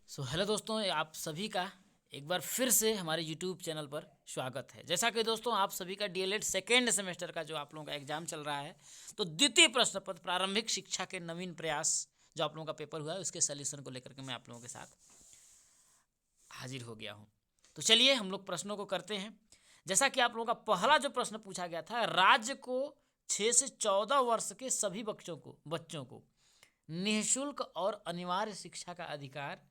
Hello दोस्तों, आप सभी का एक बार फिर से हमारे यूट्यूब चैनल पर स्वागत है। जैसा कि दोस्तों आप सभी का डीएलएड सेकेंड सेमेस्टर का जो आप लोगों का एग्जाम चल रहा है, तो द्वितीय प्रश्न पत्र प्रारंभिक शिक्षा के नवीन प्रयास जो आप लोगों का पेपर हुआ है उसके सोल्यूशन को लेकर के मैं आप लोगों के साथ हाजिर हो गया हूँ। तो चलिए हम लोग प्रश्नों को करते हैं। जैसा कि आप लोगों का पहला जो प्रश्न पूछा गया था, राज्य को 6 से 14 वर्ष के सभी बच्चों को निःशुल्क और अनिवार्य शिक्षा का अधिकार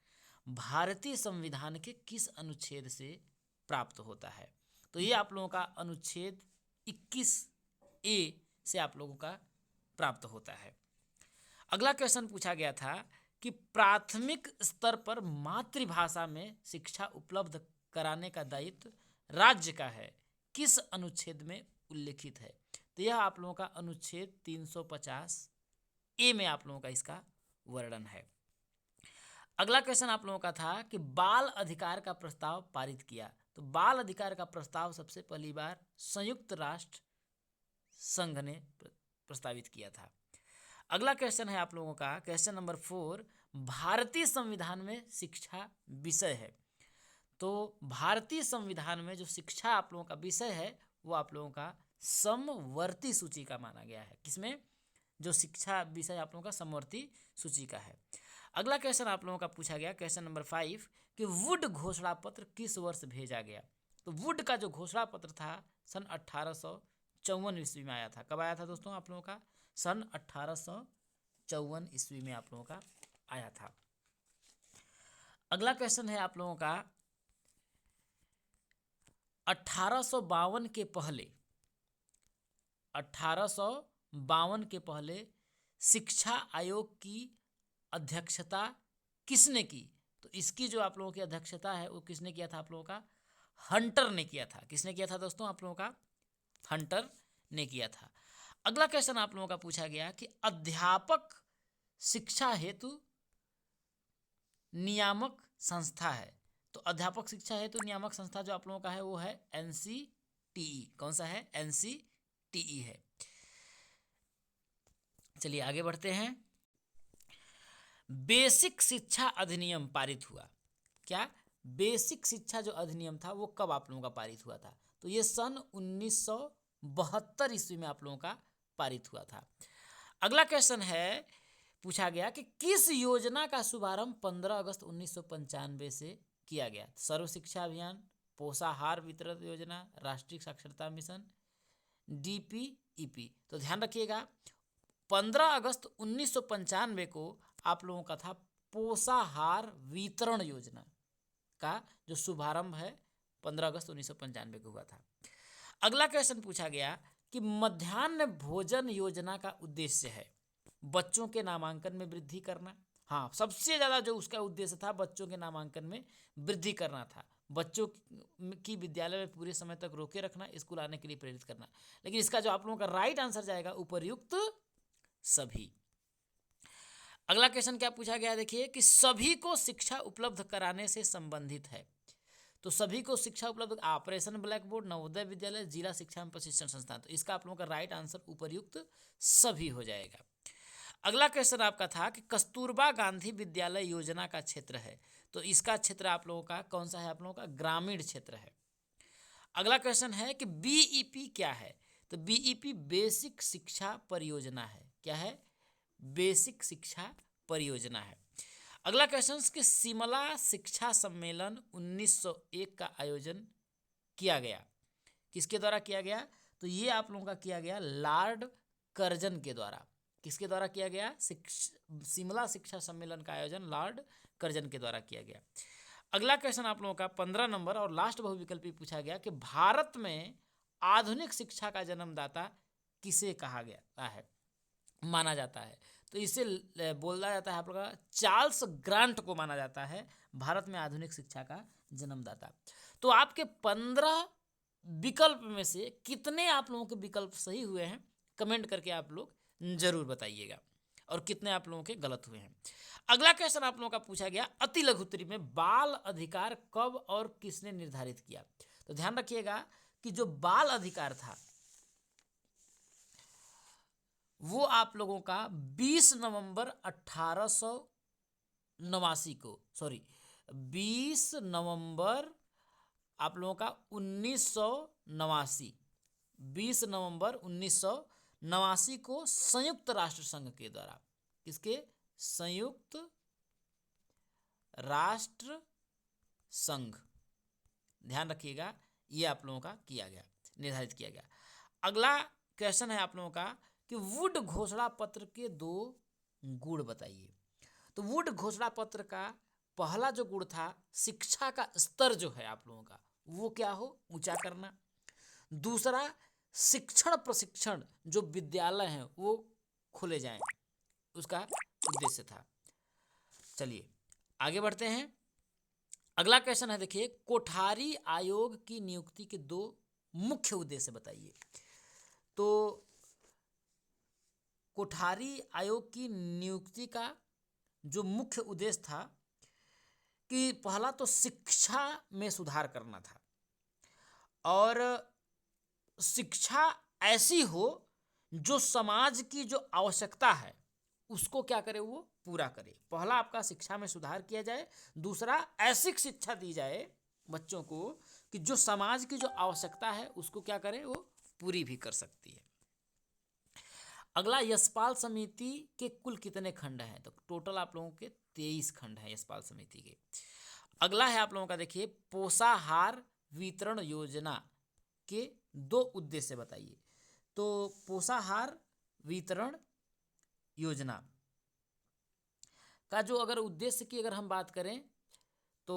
भारतीय संविधान के किस अनुच्छेद से प्राप्त होता है? तो ये आप लोगों का अनुच्छेद 21A से आप लोगों का प्राप्त होता है। अगला क्वेश्चन पूछा गया था कि प्राथमिक स्तर पर मातृभाषा में शिक्षा उपलब्ध कराने का दायित्व राज्य का है, किस अनुच्छेद में उल्लिखित है? तो यह आप लोगों का अनुच्छेद 350A में आप लोगों का इसका वर्णन है। अगला क्वेश्चन आप लोगों का था कि बाल अधिकार का प्रस्ताव पारित किया। तो बाल अधिकार का प्रस्ताव सबसे पहली बार संयुक्त राष्ट्र संघ ने प्रस्तावित किया था। अगला क्वेश्चन है आप लोगों का क्वेश्चन नंबर 4, भारतीय संविधान में शिक्षा विषय है। तो भारतीय संविधान में जो शिक्षा आप लोगों का विषय है वो आप लोगों का समवर्ती सूची का माना गया है। किसमें? जो शिक्षा विषय आप लोगों का समवर्ती सूची का है। अगला क्वेश्चन आप लोगों का पूछा गया क्वेश्चन नंबर 5 कि वुड घोषणा पत्र किस वर्ष भेजा गया? तो वुड का जो घोषणा पत्र था सन 1854 ईस्वी में आया था। कब आया था दोस्तों आप लोगों का? सन 1854 ईस्वी में आप लोगों का आया था। अगला क्वेश्चन है आप लोगों का 1852 के पहले शिक्षा आयोग की अध्यक्षता किसने की? तो इसकी जो आप लोगों की अध्यक्षता है वो किसने किया था? आप लोगों का हंटर ने किया था। किसने किया था दोस्तों? आप लोगों का हंटर ने किया था। अगला क्वेश्चन आप लोगों का पूछा गया कि अध्यापक शिक्षा हेतु नियामक संस्था है। तो अध्यापक शिक्षा हेतु नियामक संस्था जो आप लोगों का है वो है NCTE। कौन सा है? NCTE है। चलिए आगे बढ़ते हैं। बेसिक शिक्षा अधिनियम पारित हुआ। क्या? बेसिक शिक्षा जो अधिनियम था वो कब आप लोगों का पारित हुआ था? तो ये सन 1972 ईस्वी में आप लोगों का पारित हुआ था। अगला क्वेश्चन है पूछा गया कि किस योजना का शुभारंभ 15 अगस्त 1995 से किया गया? सर्व शिक्षा अभियान, पोषाहार वितरण योजना, राष्ट्रीय साक्षरता मिशन, DPEP। तो ध्यान रखिएगा 15 अगस्त 1995 को आप लोगों का था पोषाहार वितरण योजना का जो शुभारंभ है 15 अगस्त 1995 को हुआ था। अगला क्वेश्चन पूछा गया कि मध्याह्न भोजन योजना का उद्देश्य है बच्चों के नामांकन में वृद्धि करना। हाँ, सबसे ज़्यादा जो उसका उद्देश्य था बच्चों के नामांकन में वृद्धि करना था, बच्चों की विद्यालय में पूरे समय तक रोके रखना, स्कूल आने के लिए प्रेरित करना। लेकिन इसका जो आप लोगों का राइट आंसर जाएगा उपर्युक्त सभी। अगला क्वेश्चन क्या पूछा गया? देखिए कि सभी को शिक्षा उपलब्ध कराने से संबंधित है। तो सभी को शिक्षा उपलब्ध operation black board, Navodaya Vidyalaya, जिला शिक्षा एवं प्रशिक्षण संस्थान। तो इसका आप लोगों का राइट आंसर उपर्युक्त सभी हो जाएगा। अगला क्वेश्चन आपका था कि कस्तूरबा गांधी विद्यालय योजना का क्षेत्र है। तो इसका क्षेत्र आप लोगों का कौन सा है? आप लोगों का ग्रामीण क्षेत्र है। अगला क्वेश्चन है कि BEP क्या है? तो BEP बेसिक शिक्षा परियोजना है। क्या है? बेसिक शिक्षा परियोजना है। अगला क्वेश्चन कि शिमला शिक्षा सम्मेलन 1901 का आयोजन किया गया, किसके द्वारा किया गया? तो ये आप लोगों का किया गया लॉर्ड कर्जन के द्वारा। किसके द्वारा किया गया? शिमला शिक्षा सम्मेलन का आयोजन लॉर्ड कर्जन के द्वारा किया गया। अगला क्वेश्चन आप लोगों का 15 नंबर और लास्ट बहुविकल्पी पूछा गया कि भारत में आधुनिक शिक्षा का जन्मदाता किसे कहा गया है, माना जाता है? तो इसे बोला जाता है आप लोगों का चार्ल्स ग्रांट को माना जाता है भारत में आधुनिक शिक्षा का जन्मदाता। तो आपके 15 विकल्प में से कितने आप लोगों के विकल्प सही हुए हैं कमेंट करके आप लोग जरूर बताइएगा, और कितने आप लोगों के गलत हुए हैं। अगला क्वेश्चन आप लोगों का पूछा गया अति लघु उत्तरी में बाल अधिकार कब और किसने निर्धारित किया? तो ध्यान रखिएगा कि जो बाल अधिकार था वो आप लोगों का 20 नवंबर 1889 को 20 नवंबर आप लोगों का 1989, 20 नवंबर 1989 को संयुक्त राष्ट्र संघ के द्वारा, किसके? संयुक्त राष्ट्र संघ, ध्यान रखिएगा, ये आप लोगों का किया गया, निर्धारित किया गया। अगला क्वेश्चन है आप लोगों का कि वुड घोषणा पत्र के 2 गुण बताइए। तो वुड घोषणा पत्र का पहला जो गुण था, शिक्षा का स्तर जो है आप लोगों का वो क्या हो? ऊंचा करना। दूसरा, शिक्षण प्रशिक्षण जो विद्यालय हैं वो खोले जाएं, उसका उद्देश्य था। चलिए आगे बढ़ते हैं। अगला क्वेश्चन है, देखिए, कोठारी आयोग की नियुक्ति के 2 मुख्य उद्देश्य बताइए। तो कोठारी आयोग की नियुक्ति का जो मुख्य उद्देश्य था कि पहला तो शिक्षा में सुधार करना था, और शिक्षा ऐसी हो जो समाज की जो आवश्यकता है उसको क्या करे? वो पूरा करे। पहला आपका शिक्षा में सुधार किया जाए, दूसरा ऐसी शिक्षा दी जाए बच्चों को कि जो समाज की जो आवश्यकता है उसको क्या करे? वो पूरी भी कर सकती है। अगला, यशपाल समिति के कुल कितने खंड हैं? तो टोटल आप लोगों के 23 खंड हैं यशपाल समिति के। अगला है आप लोगों का, देखिए, पोषाहार वितरण योजना के 2 उद्देश्य बताइए। तो पोषाहार वितरण योजना का जो अगर उद्देश्य की अगर हम बात करें तो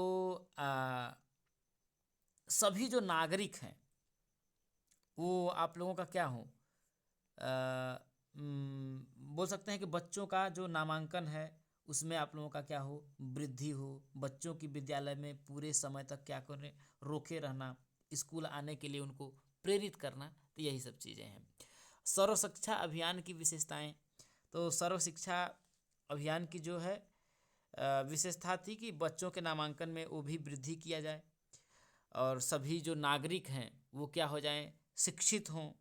सभी जो नागरिक हैं वो आप लोगों का क्या हो, बोल सकते हैं कि बच्चों का जो नामांकन है उसमें आप लोगों का क्या हो? वृद्धि हो। बच्चों की विद्यालय में पूरे समय तक क्या करें? रोके रहना, स्कूल आने के लिए उनको प्रेरित करना। तो यही सब चीज़ें हैं। सर्व शिक्षा अभियान की विशेषताएं। तो सर्व शिक्षा अभियान की जो है विशेषता थी कि बच्चों के नामांकन में वो भी वृद्धि किया जाए, और सभी जो नागरिक हैं वो क्या हो जाएं? शिक्षित हों।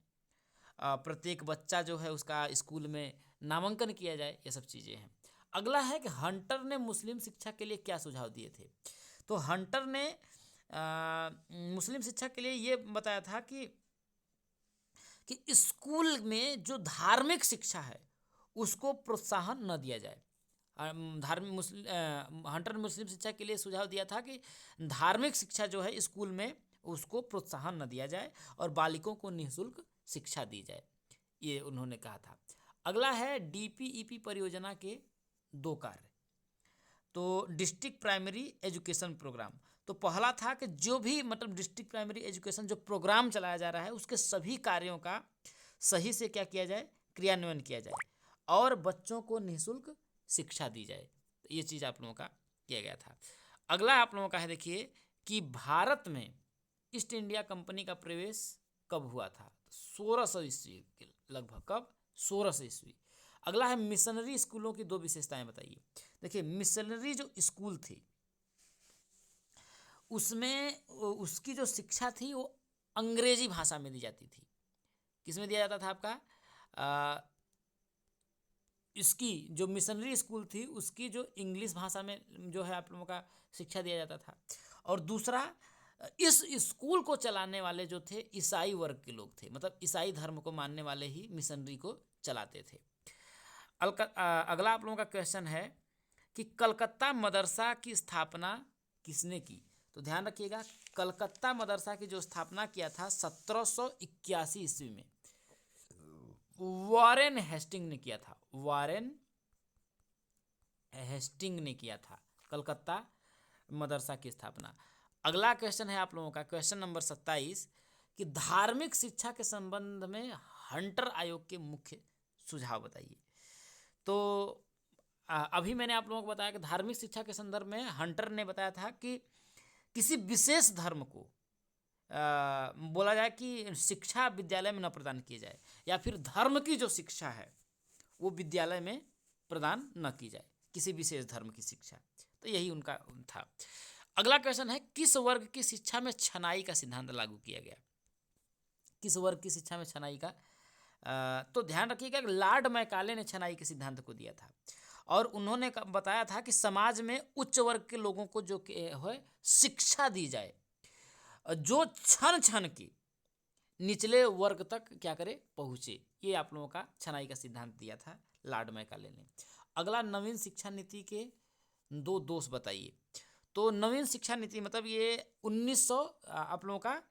प्रत्येक बच्चा जो है उसका स्कूल में नामांकन किया जाए। ये सब चीज़ें हैं। अगला है कि हंटर ने मुस्लिम शिक्षा के लिए क्या सुझाव दिए थे? तो हंटर ने मुस्लिम शिक्षा के लिए ये बताया था कि स्कूल में जो धार्मिक शिक्षा है उसको प्रोत्साहन न दिया जाए। हंटर ने मुस्लिम शिक्षा के लिए सुझाव दिया था कि धार्मिक शिक्षा जो है स्कूल में उसको प्रोत्साहन न दिया जाए और बालिकों को निःशुल्क शिक्षा दी जाए, ये उन्होंने कहा था। अगला है डीपीईपी परियोजना के 2 कार्य। तो डिस्ट्रिक्ट प्राइमरी एजुकेशन प्रोग्राम, तो पहला था कि जो भी मतलब डिस्ट्रिक्ट प्राइमरी एजुकेशन जो प्रोग्राम चलाया जा रहा है उसके सभी कार्यों का सही से क्या किया जाए? क्रियान्वयन किया जाए और बच्चों को निःशुल्क शिक्षा दी जाए। तो ये चीज़ आप लोगों का किया गया था। अगला आप लोगों का है, देखिए, कि भारत में ईस्ट इंडिया कंपनी का प्रवेश कब हुआ था? 1600 ईस्वी के लगभग। कब? 1600 ईस्वी। अगला है मिशनरी स्कूलों की 2 विशेषताएं बताइए। देखिए, मिशनरी जो स्कूल थी उसमें उसकी जो शिक्षा थी वो अंग्रेजी भाषा में दी जाती थी। किसमें दिया जाता था आपका? इसकी जो मिशनरी स्कूल थी उसकी जो इंग्लिश भाषा में जो है आप लोगों का शिक्षा दिया जाता था। और दूसरा, इस स्कूल को चलाने वाले जो थे ईसाई वर्ग के लोग थे, मतलब ईसाई धर्म को मानने वाले ही मिशनरी को चलाते थे। अगला आप लोगों का क्वेश्चन है कि कलकत्ता मदरसा की स्थापना किसने की? तो ध्यान रखिएगा, कलकत्ता मदरसा की जो स्थापना किया था 1781 ईस्वी में वॉरेन हेस्टिंग ने किया था। वॉरेन हेस्टिंग ने किया था कलकत्ता मदरसा की स्थापना। अगला क्वेश्चन है आप लोगों का, क्वेश्चन नंबर 27, कि धार्मिक शिक्षा के संबंध में हंटर आयोग के मुख्य सुझाव बताइए। तो अभी मैंने आप लोगों को बताया कि धार्मिक शिक्षा के संदर्भ में हंटर ने बताया था कि किसी विशेष धर्म को बोला जाए कि शिक्षा विद्यालय में न प्रदान की जाए, या फिर धर्म की जो शिक्षा है वो विद्यालय में प्रदान न की जाए, किसी विशेष धर्म की शिक्षा। तो यही उनका था। अगला क्वेश्चन है, किस वर्ग की शिक्षा में छनाई का सिद्धांत लागू किया गया? किस वर्ग की शिक्षा में छनाई का? तो ध्यान रखिएगा, लॉर्ड मैकाले ने छनाई के सिद्धांत को दिया था। और उन्होंने बताया था कि समाज में उच्च वर्ग के लोगों को जो है शिक्षा दी जाए, जो छन छन की निचले वर्ग तक क्या करे, पहुँचे। ये आप लोगों का छनाई का सिद्धांत दिया था लॉर्ड मैकाले ने। अगला, नवीन शिक्षा नीति के 2 दोष बताइए। तो नवीन शिक्षा नीति मतलब ये 1900 आप लोगों का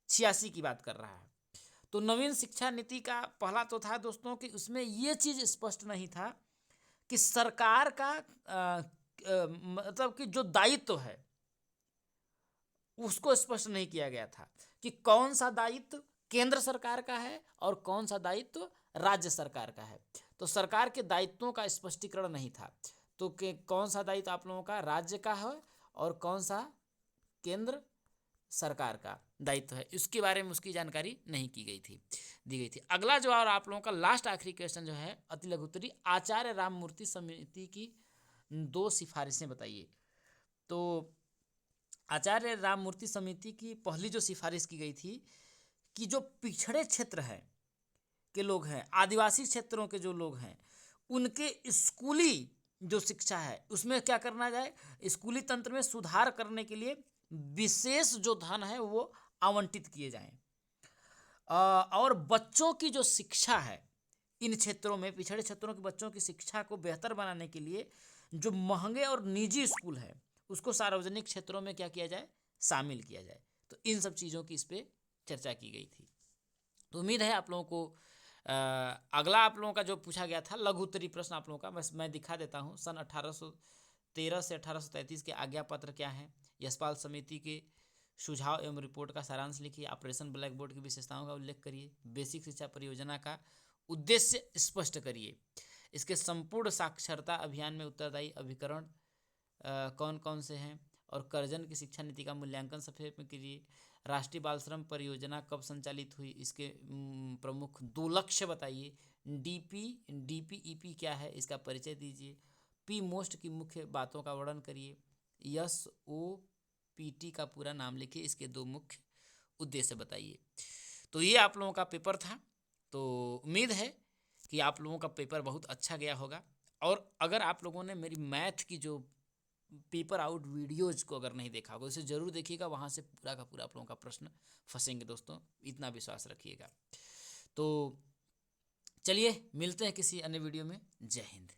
86 की बात कर रहा है। तो नवीन शिक्षा नीति का पहला तो था दोस्तों कि उसमें ये चीज़ स्पष्ट नहीं था कि सरकार का मतलब कि जो दायित्व है उसको स्पष्ट नहीं किया गया था कि कौन सा दायित्व केंद्र सरकार का है और कौन सा दायित्व राज्य सरकार का है। तो सरकार के दायित्वों का स्पष्टीकरण नहीं था। तो कौन सा दायित्व आप लोगों का राज्य का है और कौन सा केंद्र सरकार का दायित्व है, इसके बारे में उसकी जानकारी नहीं दी गई थी। अगला जो और आप लोगों का लास्ट आखिरी क्वेश्चन जो है अति लघुत्तरी, आचार्य राममूर्ति समिति की 2 सिफारिशें बताइए। तो आचार्य राममूर्ति समिति की पहली जो सिफारिश की गई थी कि जो पिछड़े क्षेत्र है के लोग हैं, आदिवासी क्षेत्रों के जो लोग हैं, उनके स्कूली जो शिक्षा है उसमें क्या करना जाए, स्कूली तंत्र में सुधार करने के लिए विशेष जो धन है वो आवंटित किए जाएं। और बच्चों की जो शिक्षा है इन क्षेत्रों में, पिछड़े क्षेत्रों के बच्चों की शिक्षा को बेहतर बनाने के लिए जो महंगे और निजी स्कूल है उसको सार्वजनिक क्षेत्रों में क्या किया जाए, शामिल किया जाए। तो इन सब चीज़ों की इस पर चर्चा की गई थी। तो उम्मीद है आप लोगों को अगला आप लोगों का जो पूछा गया था लघु उत्तरी प्रश्न आप लोगों का बस मैं दिखा देता हूँ। सन 1813 से 1833 के आज्ञा पत्र क्या है, यशपाल समिति के सुझाव एवं रिपोर्ट का सारांश लिखिए, ऑपरेशन ब्लैक बोर्ड की विशेषताओं का उल्लेख करिए, बेसिक शिक्षा परियोजना का उद्देश्य स्पष्ट करिए, इसके संपूर्ण साक्षरता अभियान में उत्तरदायी अभिकरण कौन कौन से हैं, और कर्जन की शिक्षा नीति का मूल्यांकन संक्षेप में कीजिए, राष्ट्रीय बाल श्रम परियोजना कब संचालित हुई, इसके प्रमुख 2 लक्ष्य बताइए, डीपीईपी क्या है इसका परिचय दीजिए, पी मोस्ट की मुख्य बातों का वर्णन करिए, एसओपीटी का पूरा नाम लिखिए, इसके 2 मुख्य उद्देश्य बताइए। तो ये आप लोगों का पेपर था। तो उम्मीद है कि आप लोगों का पेपर बहुत अच्छा गया होगा। और अगर आप लोगों ने मेरी मैथ की जो पेपर आउट वीडियोज़ को अगर नहीं देखा होगा उसे ज़रूर देखिएगा, वहाँ से पूरा का पूरा आप लोगों का प्रश्न फंसेंगे दोस्तों, इतना विश्वास रखिएगा। तो चलिए मिलते हैं किसी अन्य वीडियो में। जय हिंद।